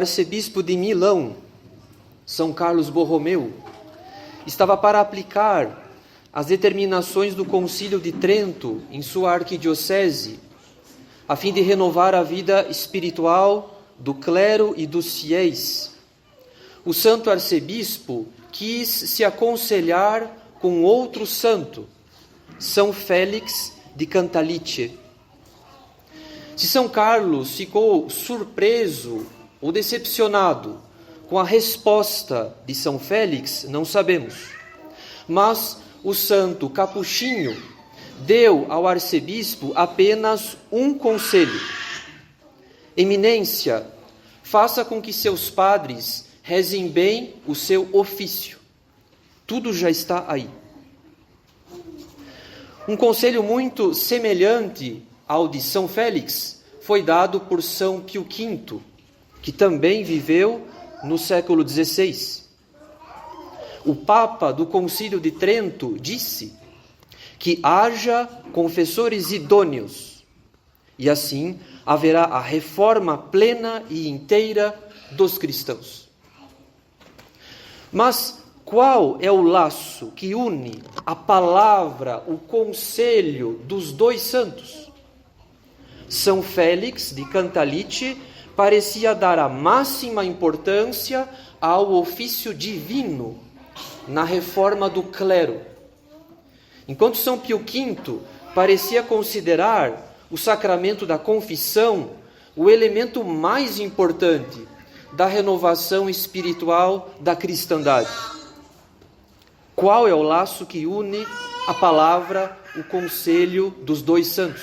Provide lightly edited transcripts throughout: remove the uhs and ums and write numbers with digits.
arcebispo de Milão, São Carlos Borromeu, estava para aplicar as determinações do Concílio de Trento em sua arquidiocese, a fim de renovar a vida espiritual do clero e dos fiéis, o santo arcebispo quis se aconselhar com outro santo, São Félix de Cantalice. Se São Carlos ficou surpreso ou decepcionado com a resposta de São Félix, não sabemos. Mas o santo capuchinho deu ao arcebispo apenas um conselho: Eminência, faça com que seus padres rezem bem o seu ofício. Tudo já está aí. Um conselho muito semelhante ao de São Félix foi dado por São Pio V, que também viveu no século XVI. O Papa do Concílio de Trento disse que haja confessores idôneos, e assim haverá a reforma plena e inteira dos cristãos. Mas qual é o laço que une a palavra, o conselho dos dois santos? São Félix de Cantalice parecia dar a máxima importância ao ofício divino na reforma do clero, enquanto São Pio V parecia considerar o sacramento da confissão o elemento mais importante da renovação espiritual da cristandade. Qual é o laço que une a palavra, o conselho dos dois santos?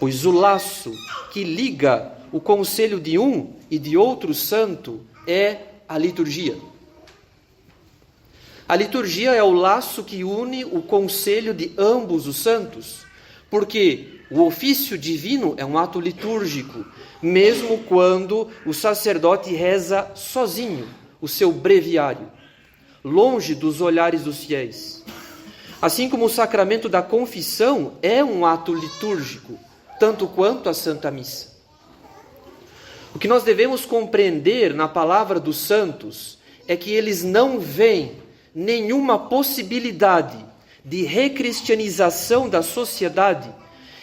Pois o laço que liga o conselho de um e de outro santo é a liturgia. A liturgia é o laço que une o conselho de ambos os santos, porque o ofício divino é um ato litúrgico, mesmo quando o sacerdote reza sozinho o seu breviário, longe dos olhares dos fiéis. Assim como o sacramento da confissão é um ato litúrgico, tanto quanto a Santa Missa. O que nós devemos compreender na palavra dos santos é que eles não veem nenhuma possibilidade de recristianização da sociedade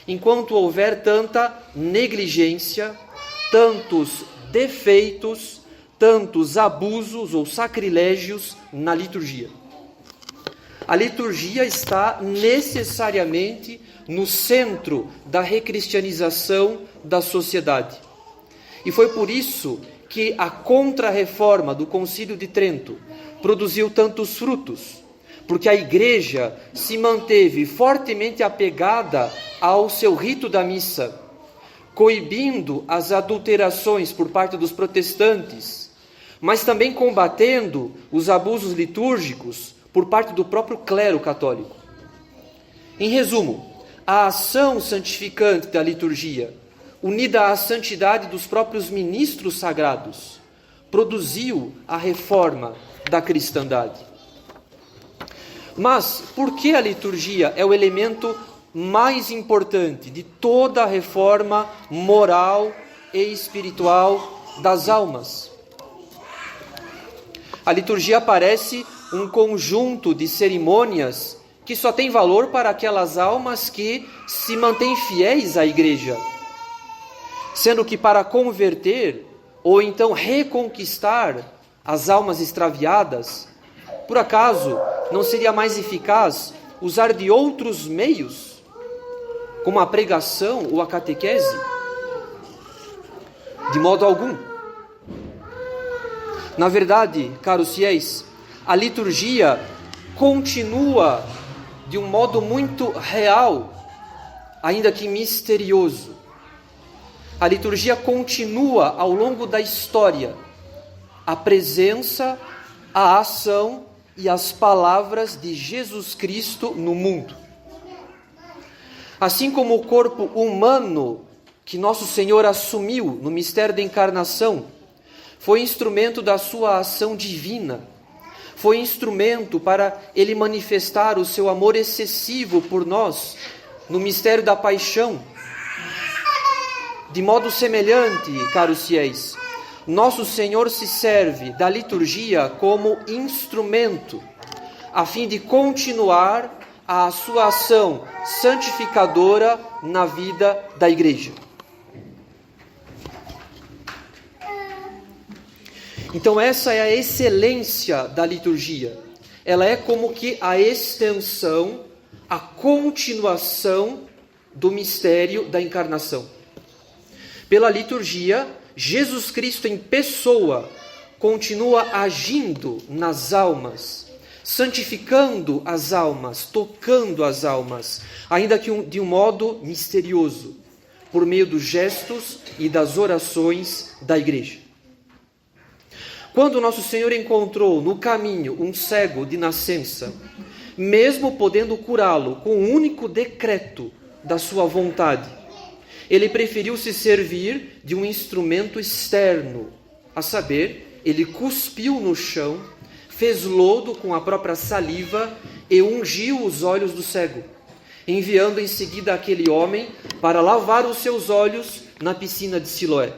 enquanto houver tanta negligência, tantos defeitos, tantos abusos ou sacrilégios na liturgia. A liturgia está necessariamente no centro da recristianização da sociedade. E foi por isso que a contra-reforma do Concílio de Trento produziu tantos frutos, porque a Igreja se manteve fortemente apegada ao seu rito da missa, coibindo as adulterações por parte dos protestantes, mas também combatendo os abusos litúrgicos por parte do próprio clero católico. Em resumo, a ação santificante da liturgia, unida à santidade dos próprios ministros sagrados, produziu a reforma da cristandade. Mas por que a liturgia é o elemento mais importante de toda a reforma moral e espiritual das almas? A liturgia parece um conjunto de cerimônias que só tem valor para aquelas almas que se mantêm fiéis à Igreja, sendo que para converter ou então reconquistar as almas extraviadas, por acaso não seria mais eficaz usar de outros meios, como a pregação ou a catequese? De modo algum. Na verdade, caros fiéis, a liturgia continua de um modo muito real, ainda que misterioso. A liturgia continua ao longo da história a presença, a ação e as palavras de Jesus Cristo no mundo. Assim como o corpo humano que nosso Senhor assumiu no mistério da encarnação foi instrumento da sua ação divina, foi instrumento para Ele manifestar o seu amor excessivo por nós no mistério da paixão. De modo semelhante, caros fiéis, Nosso Senhor se serve da liturgia como instrumento, a fim de continuar a sua ação santificadora na vida da igreja. Então essa é a excelência da liturgia. Ela é como que a extensão, a continuação do mistério da encarnação. Pela liturgia, Jesus Cristo em pessoa continua agindo nas almas, santificando as almas, tocando as almas, ainda que de um modo misterioso, por meio dos gestos e das orações da igreja. Quando Nosso Senhor encontrou no caminho um cego de nascença, mesmo podendo curá-lo com um único decreto da sua vontade, ele preferiu se servir de um instrumento externo, a saber, ele cuspiu no chão, fez lodo com a própria saliva e ungiu os olhos do cego, enviando em seguida aquele homem para lavar os seus olhos na piscina de Siloé.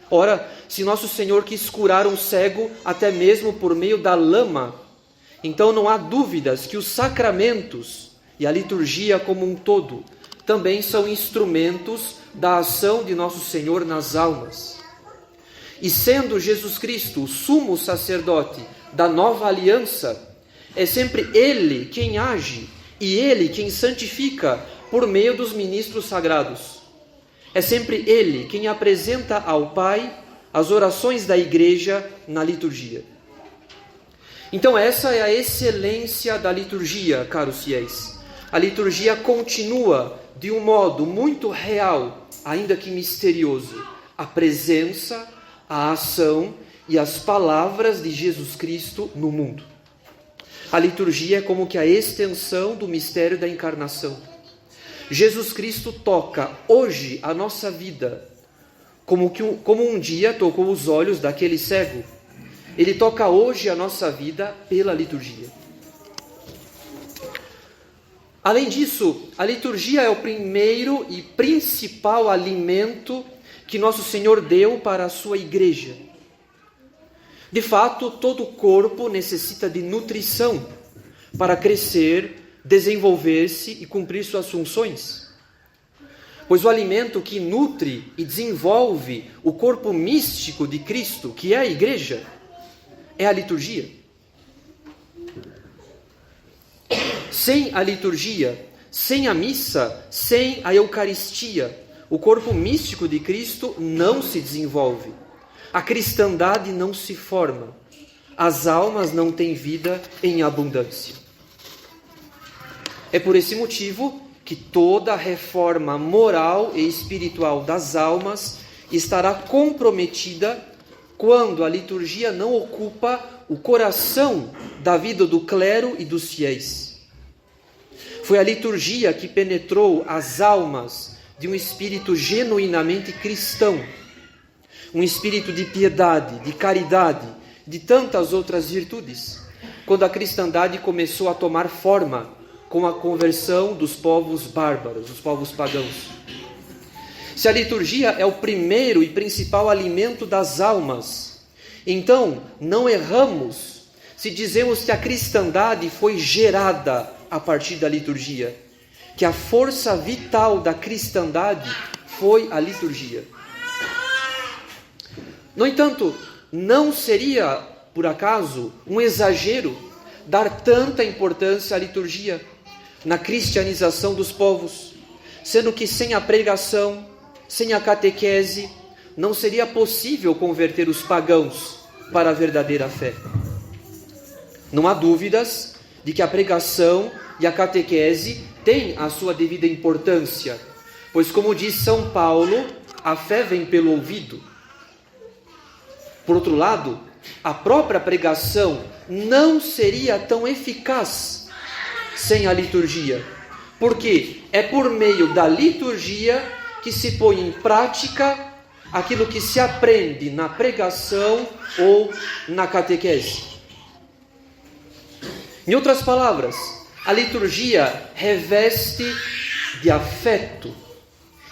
Ora, se Nosso Senhor quis curar um cego até mesmo por meio da lama, então não há dúvidas que os sacramentos e a liturgia como um todo também são instrumentos da ação de Nosso Senhor nas almas. E sendo Jesus Cristo o sumo sacerdote da nova aliança, é sempre Ele quem age e Ele quem santifica por meio dos ministros sagrados. É sempre Ele quem apresenta ao Pai as orações da igreja na liturgia. Então essa é a excelência da liturgia, caros fiéis. A liturgia continua de um modo muito real, ainda que misterioso, a presença, a ação e as palavras de Jesus Cristo no mundo. A liturgia é como que a extensão do mistério da encarnação. Jesus Cristo toca hoje a nossa vida, como um dia tocou os olhos daquele cego. Ele toca hoje a nossa vida pela liturgia. Além disso, a liturgia é o primeiro e principal alimento que Nosso Senhor deu para a sua igreja. De fato, todo corpo necessita de nutrição para crescer, desenvolver-se e cumprir suas funções. Pois o alimento que nutre e desenvolve o corpo místico de Cristo, que é a igreja, é a liturgia. Sem a liturgia, sem a missa, sem a Eucaristia, o corpo místico de Cristo não se desenvolve. A cristandade não se forma. As almas não têm vida em abundância. É por esse motivo que toda a reforma moral e espiritual das almas estará comprometida quando a liturgia não ocupa o coração da vida do clero e dos fiéis. Foi a liturgia que penetrou as almas de um espírito genuinamente cristão, um espírito de piedade, de caridade, de tantas outras virtudes, quando a cristandade começou a tomar forma com a conversão dos povos bárbaros, dos povos pagãos. Se a liturgia é o primeiro e principal alimento das almas, então não erramos se dizemos que a cristandade foi gerada a partir da liturgia, que a força vital da cristandade foi a liturgia. No entanto, não seria, por acaso, um exagero dar tanta importância à liturgia na cristianização dos povos, sendo que sem a pregação, sem a catequese, não seria possível converter os pagãos para a verdadeira fé. Não há dúvidas de que a pregação e a catequese têm a sua devida importância, pois, como diz São Paulo, a fé vem pelo ouvido. Por outro lado, a própria pregação não seria tão eficaz sem a liturgia, porque é por meio da liturgia que se põe em prática aquilo que se aprende na pregação ou na catequese. Em outras palavras, a liturgia reveste de afeto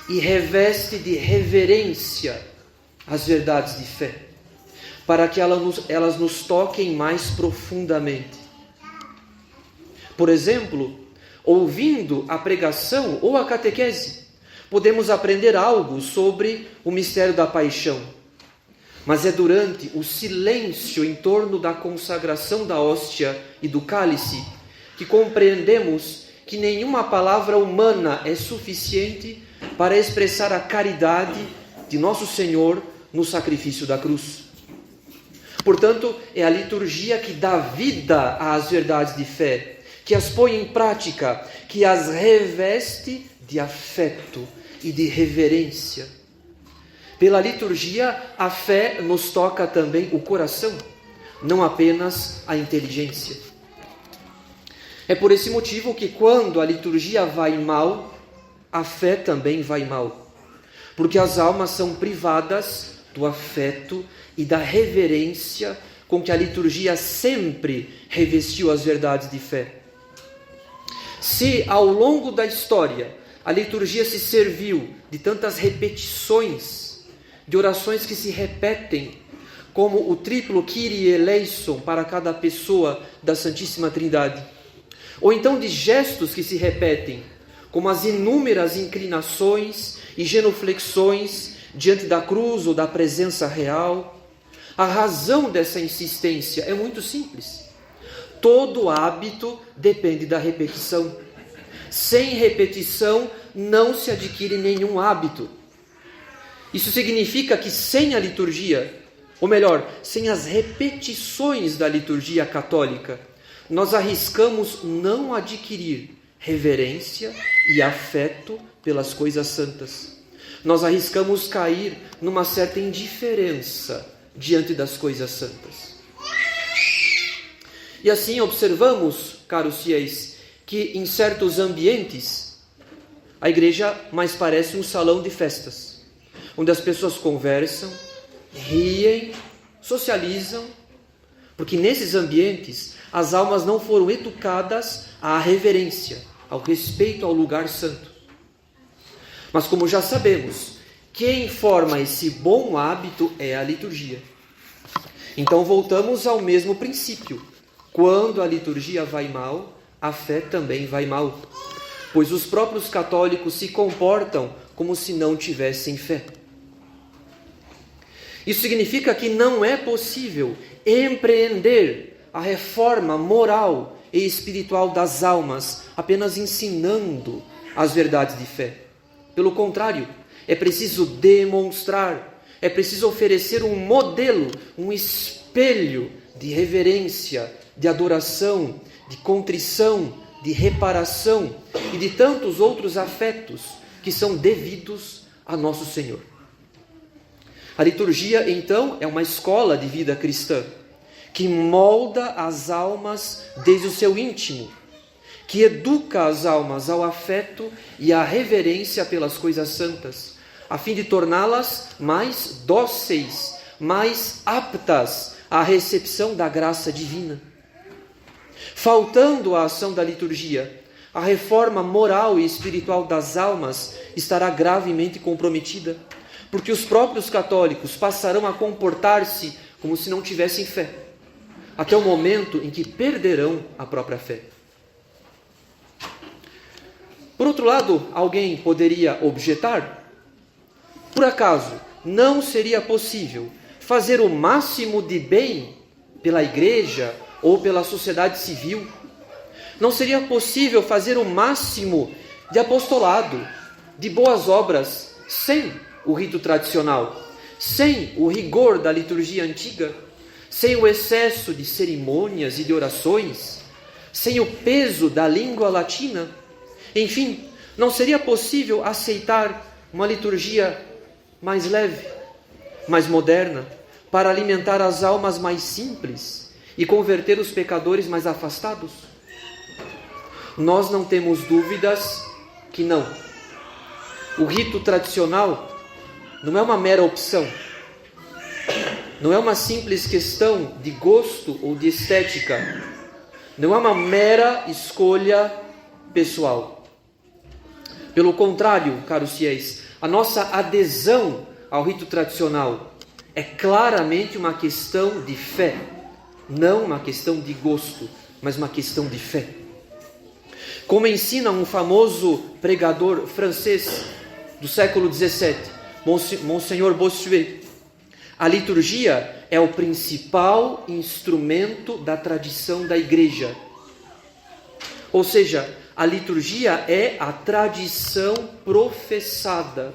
e reveste de reverência as verdades de fé, para que elas nos toquem mais profundamente. Por exemplo, ouvindo a pregação ou a catequese, podemos aprender algo sobre o mistério da paixão. Mas é durante o silêncio em torno da consagração da hóstia e do cálice que compreendemos que nenhuma palavra humana é suficiente para expressar a caridade de Nosso Senhor no sacrifício da cruz. Portanto, é a liturgia que dá vida às verdades de fé, que as põe em prática, que as reveste de afeto e de reverência. Pela liturgia, a fé nos toca também o coração, não apenas a inteligência. É por esse motivo que quando a liturgia vai mal, a fé também vai mal. Porque as almas são privadas do afeto e da reverência com que a liturgia sempre revestiu as verdades de fé. Se ao longo da história a liturgia se serviu de tantas repetições, de orações que se repetem, como o triplo Kyrie eleison para cada pessoa da Santíssima Trindade, ou então de gestos que se repetem, como as inúmeras inclinações e genuflexões diante da cruz ou da presença real, a razão dessa insistência é muito simples. Todo hábito depende da repetição. Sem repetição não se adquire nenhum hábito. Isso significa que sem a liturgia, ou melhor, sem as repetições da liturgia católica, nós arriscamos não adquirir reverência e afeto pelas coisas santas. Nós arriscamos cair numa certa indiferença diante das coisas santas. E assim observamos, caros fiéis, que em certos ambientes a igreja mais parece um salão de festas, onde as pessoas conversam, riem, socializam, porque nesses ambientes as almas não foram educadas à reverência, ao respeito ao lugar santo. Mas como já sabemos, quem forma esse bom hábito é a liturgia. Então voltamos ao mesmo princípio. Quando a liturgia vai mal, a fé também vai mal, pois os próprios católicos se comportam como se não tivessem fé. Isso significa que não é possível empreender a reforma moral e espiritual das almas apenas ensinando as verdades de fé. Pelo contrário, é preciso demonstrar, é preciso oferecer um modelo, um espelho de reverência, de adoração, de contrição, de reparação e de tantos outros afetos que são devidos a Nosso Senhor. A liturgia, então, é uma escola de vida cristã que molda as almas desde o seu íntimo, que educa as almas ao afeto e à reverência pelas coisas santas, a fim de torná-las mais dóceis, mais aptas à recepção da graça divina. Faltando a ação da liturgia, a reforma moral e espiritual das almas estará gravemente comprometida, porque os próprios católicos passarão a comportar-se como se não tivessem fé, até o momento em que perderão a própria fé. Por outro lado, alguém poderia objetar: por acaso não seria possível fazer o máximo de bem pela igreja ou pela sociedade civil? Não seria possível fazer o máximo de apostolado, de boas obras, sem o rito tradicional, sem o rigor da liturgia antiga, sem o excesso de cerimônias e de orações, sem o peso da língua latina? Enfim, não seria possível aceitar uma liturgia mais leve, mais moderna, para alimentar as almas mais simples e converter os pecadores mais afastados? Nós não temos dúvidas que não. O rito tradicional não é uma mera opção, não é uma simples questão de gosto ou de estética, não é uma mera escolha pessoal. Pelo contrário, caros fiéis, a nossa adesão ao rito tradicional é claramente uma questão de fé, não uma questão de gosto, mas uma questão de fé. Como ensina um famoso pregador francês do século XVII, Monseigneur Bossuet, a liturgia é o principal instrumento da tradição da igreja. Ou seja, a liturgia é a tradição professada.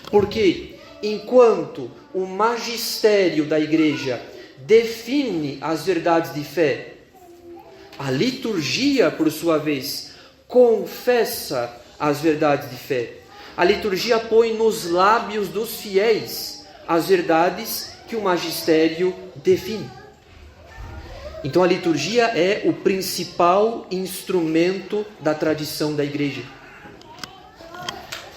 Porque enquanto o magistério da igreja define as verdades de fé, a liturgia, por sua vez, confessa as verdades de fé. A liturgia põe nos lábios dos fiéis as verdades que o magistério define. Então a liturgia é o principal instrumento da tradição da igreja.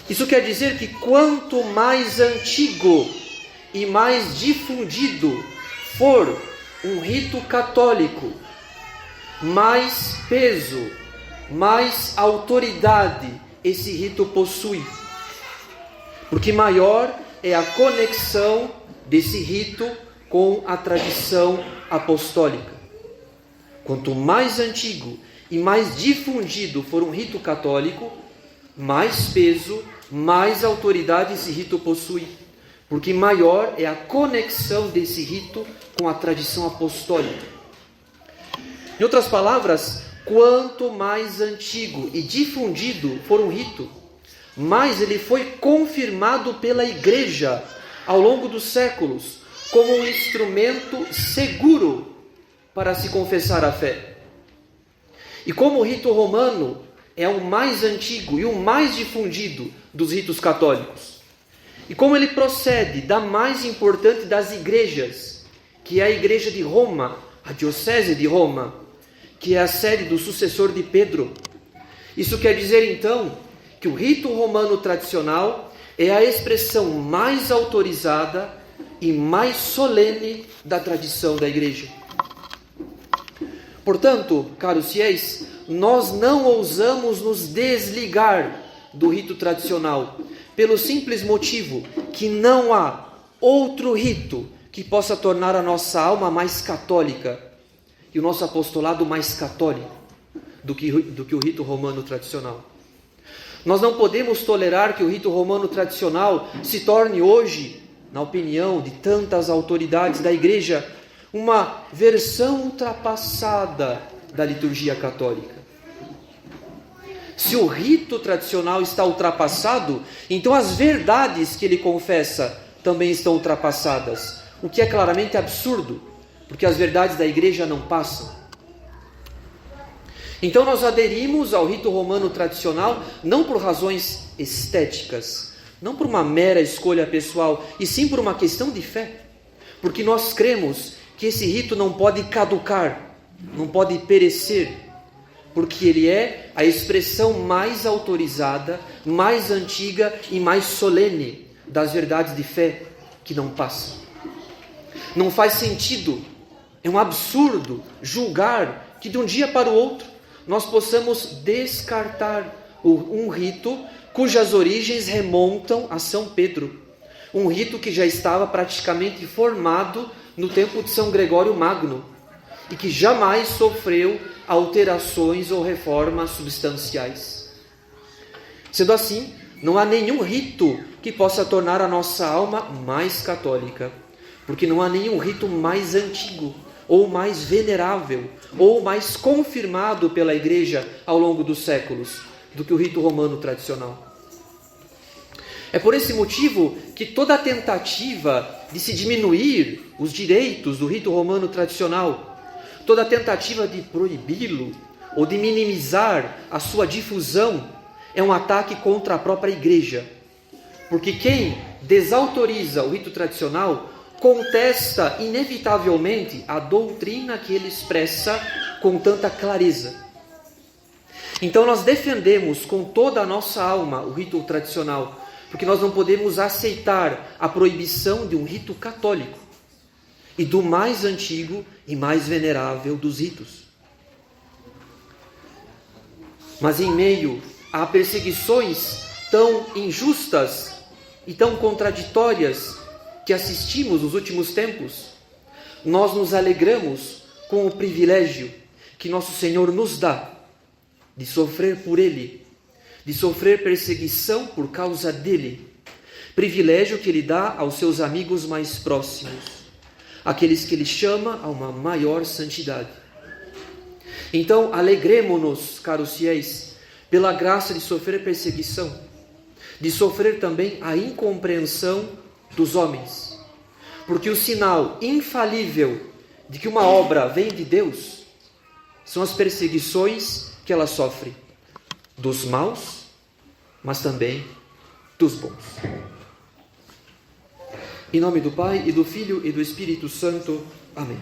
Isso quer dizer que quanto mais antigo e mais difundido for um rito católico, mais peso, mais autoridade esse rito possui. Porque maior é a conexão desse rito com a tradição apostólica. Quanto mais antigo e mais difundido for um rito católico, mais peso, mais autoridade esse rito possui. Porque maior é a conexão desse rito com a tradição apostólica. Em outras palavras, quanto mais antigo e difundido for um rito, mais ele foi confirmado pela igreja ao longo dos séculos como um instrumento seguro para se confessar a fé. E como o rito romano é o mais antigo e o mais difundido dos ritos católicos, e como ele procede da mais importante das igrejas, que é a igreja de Roma, a diocese de Roma, que é a sede do sucessor de Pedro, isso quer dizer então que o rito romano tradicional é a expressão mais autorizada e mais solene da tradição da igreja. Portanto, caros fiéis, nós não ousamos nos desligar do rito tradicional, pelo simples motivo que não há outro rito que possa tornar a nossa alma mais católica e o nosso apostolado mais católico do que o rito romano tradicional. Nós não podemos tolerar que o rito romano tradicional se torne hoje, na opinião de tantas autoridades da igreja, uma versão ultrapassada da liturgia católica. Se o rito tradicional está ultrapassado, então as verdades que ele confessa também estão ultrapassadas, o que é claramente absurdo, porque as verdades da igreja não passam. Então nós aderimos ao rito romano tradicional não por razões estéticas, não por uma mera escolha pessoal, e sim por uma questão de fé. Porque nós cremos que esse rito não pode caducar, não pode perecer, porque ele é a expressão mais autorizada, mais antiga e mais solene das verdades de fé que não passam. Não faz sentido, é um absurdo julgar que de um dia para o outro nós possamos descartar um rito cujas origens remontam a São Pedro. Um rito que já estava praticamente formado no tempo de São Gregório Magno e que jamais sofreu alterações ou reformas substanciais. Sendo assim, não há nenhum rito que possa tornar a nossa alma mais católica, porque não há nenhum rito mais antigo, ou mais venerável, ou mais confirmado pela igreja ao longo dos séculos, do que o rito romano tradicional. É por esse motivo que toda tentativa de se diminuir os direitos do rito romano tradicional, toda tentativa de proibi-lo ou de minimizar a sua difusão, é um ataque contra a própria igreja. Porque quem desautoriza o rito tradicional contesta inevitavelmente a doutrina que ele expressa com tanta clareza. Então nós defendemos com toda a nossa alma o rito tradicional, porque nós não podemos aceitar a proibição de um rito católico e do mais antigo e mais venerável dos ritos. Mas em meio a perseguições tão injustas e tão contraditórias que assistimos nos últimos tempos, nós nos alegramos com o privilégio que nosso Senhor nos dá de sofrer por Ele, de sofrer perseguição por causa dEle, privilégio que Ele dá aos seus amigos mais próximos, aqueles que Ele chama a uma maior santidade. Então, alegremo-nos, caros fiéis, pela graça de sofrer perseguição, de sofrer também a incompreensão dos homens, porque o sinal infalível de que uma obra vem de Deus são as perseguições que ela sofre, dos maus, mas também dos bons. Em nome do Pai, e do Filho, e do Espírito Santo. Amém.